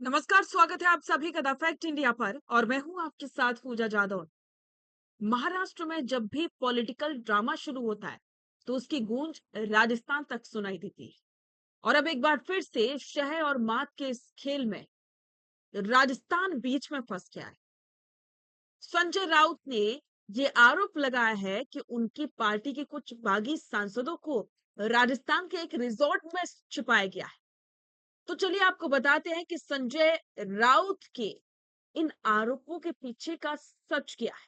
नमस्कार, स्वागत है आप सभी का द फैक्ट इंडिया पर और मैं हूं आपके साथ पूजा जादव। महाराष्ट्र में जब भी पॉलिटिकल ड्रामा शुरू होता है तो उसकी गूंज राजस्थान तक सुनाई देती है। और अब एक बार फिर से शह और मात के इस खेल में राजस्थान बीच में फंस गया है। संजय राउत ने ये आरोप लगाया है कि उनकी पार्टी के कुछ बागी सांसदों को राजस्थान के एक रिजॉर्ट में छिपाया गया है। तो चलिए आपको बताते हैं कि संजय राउत के इन आरोपों के पीछे का सच क्या है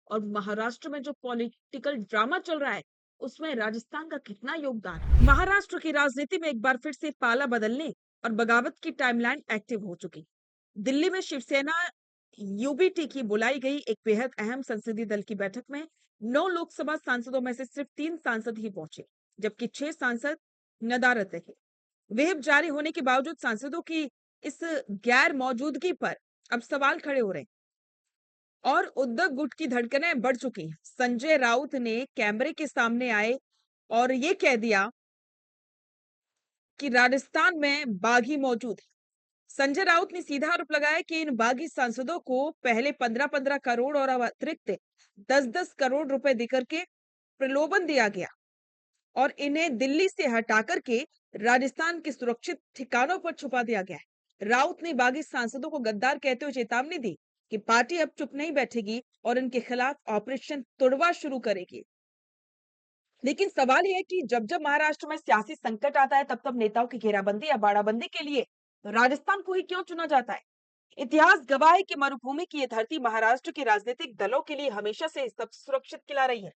और महाराष्ट्र में जो पॉलिटिकल ड्रामा चल रहा है उसमें राजस्थान का कितना योगदान है। महाराष्ट्र की राजनीति में एक बार फिर से पाला बदलने और बगावत की टाइमलाइन एक्टिव हो चुकी। दिल्ली में शिवसेना यूबीटी की बुलाई गई एक बेहद अहम संसदीय दल की बैठक में 9 लोकसभा सांसदों में से सिर्फ 3 सांसद ही पहुंचे, जबकि 6 सांसद नदारद रहे। व्हिप जारी होने के बावजूद सांसदों की इस गैर मौजूदगी पर अब सवाल खड़े हो रहे हैं और उद्धव गुट की धड़कनें बढ़ चुकी हैं। संजय राउत ने कैमरे के सामने आए और ये कह दिया कि राजस्थान में बागी मौजूद है। संजय राउत ने सीधा आरोप लगाया कि इन बागी सांसदों को पहले 15-15 करोड़ और अब अतिरिक्त 10-10 करोड़ रुपए देकर के प्रलोभन दिया गया और इन्हें दिल्ली से हटा करके राजस्थान के सुरक्षित ठिकानों पर छुपा दिया गया है। राउत ने बागी सांसदों को गद्दार कहते हुए चेतावनी दी कि पार्टी अब चुप नहीं बैठेगी और इनके खिलाफ ऑपरेशन तुड़वा शुरू करेगी। लेकिन सवाल यह है कि जब जब महाराष्ट्र में सियासी संकट आता है तब तब नेताओं की घेराबंदी या बाड़ाबंदी के लिए राजस्थान को ही क्यों चुना जाता है। इतिहास गवाह है कि मरुभूमि की यह धरती महाराष्ट्र के राजनीतिक दलों के लिए हमेशा से सबसे सुरक्षित किला रही है।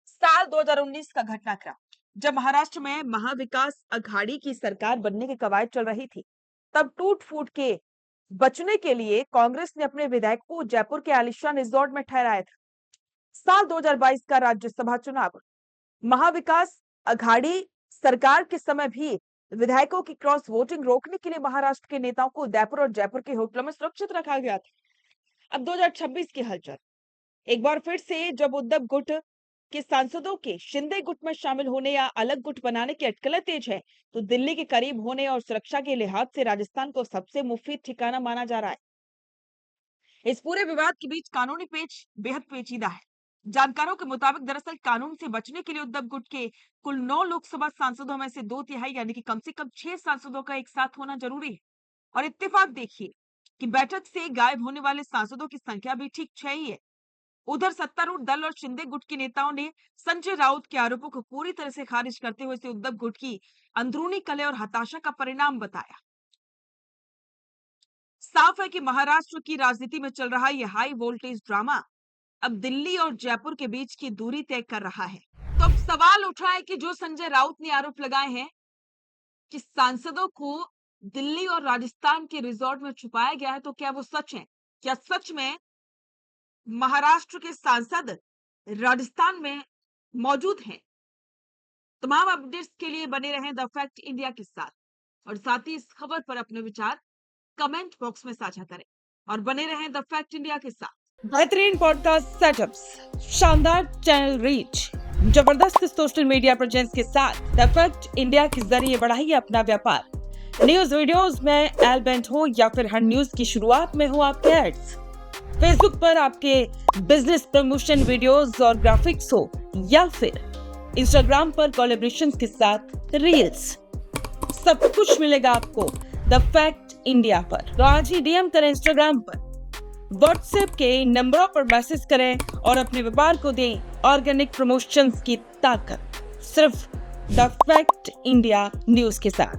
साल 2019 का घटनाक्रम, जब महाराष्ट्र में महाविकास अघाड़ी की सरकार बनने की कवायद चल रही थी, तब टूट फूट के बचने के लिए कांग्रेस ने अपने विधायकों को जयपुर के आलीशान रिजॉर्ट में ठहराया था। साल 2022 का राज्यसभा चुनाव, महाविकास अघाड़ी सरकार के समय भी विधायकों की क्रॉस वोटिंग रोकने के लिए महाराष्ट्र के नेताओं को उदयपुर और जयपुर के होटलों में सुरक्षित रखा गया था। अब 2026 की हलचल, एक बार फिर से जब उद्धव गुट के सांसदों के शिंदे गुट में शामिल होने या अलग गुट बनाने की अटकलें तेज है, तो दिल्ली के करीब होने और सुरक्षा के लिहाज से राजस्थान को सबसे मुफीद ठिकाना माना जा रहा है। इस पूरे विवाद के बीच कानूनी पेच बेहद पेचीदा है। जानकारों के मुताबिक दरअसल कानून से बचने के लिए उद्धव गुट के कुल 9 लोकसभा सांसदों में से 2/3 यानी कि कम से कम 6 सांसदों का एक साथ होना जरूरी है। और इत्तेफाक देखिए कि बैठक से गायब होने वाले सांसदों की संख्या भी ठीक 6 ही है। उधर सत्तारूढ़ दल और शिंदे गुट के नेताओं ने संजय राउत के आरोपों को पूरी तरह से खारिज करते हुए इसे उद्धव गुट की अंदरूनी कलह और हताशा का परिणाम बताया। साफ है कि महाराष्ट्र की राजनीति में चल रहा यह हाई वोल्टेज ड्रामा अब दिल्ली और जयपुर के बीच की दूरी तय कर रहा है। तो अब सवाल उठा है कि जो संजय राउत ने आरोप लगाए हैं कि सांसदों को दिल्ली और राजस्थान के रिजॉर्ट में छुपाया गया है, तो क्या वो सच है? क्या सच में महाराष्ट्र के सांसद राजस्थान में मौजूद हैं? तमाम अपडेट्स के लिए बने रहें द फैक्ट इंडिया के साथ और साथ ही इस खबर पर अपने विचार कमेंट बॉक्स में साझा करें और बने रहें द फैक्ट इंडिया के साथ। बेहतरीन पॉडकास्ट सेटअप्स, शानदार चैनल रीच, जबरदस्त सोशल मीडिया प्रेजेंस के साथ द फैक्ट इंडिया के जरिए बढ़ाइए अपना व्यापार। न्यूज वीडियोस में एलबेंट हो या फिर हर न्यूज की शुरुआत में हो आपके एड्स, फेसबुक पर आपके बिजनेस प्रमोशन वीडियोस और ग्राफिक्स हो या फिर इंस्टाग्राम पर कोलैबोरेशंस के साथ रील्स, सब कुछ मिलेगा आपको द फैक्ट इंडिया पर। तो आज ही डीएम करें इंस्टाग्राम पर, व्हाट्सएप के नंबरों पर मैसेज करें और अपने व्यापार को दें ऑर्गेनिक प्रमोशंस की ताकत, सिर्फ द फैक्ट इंडिया न्यूज के साथ।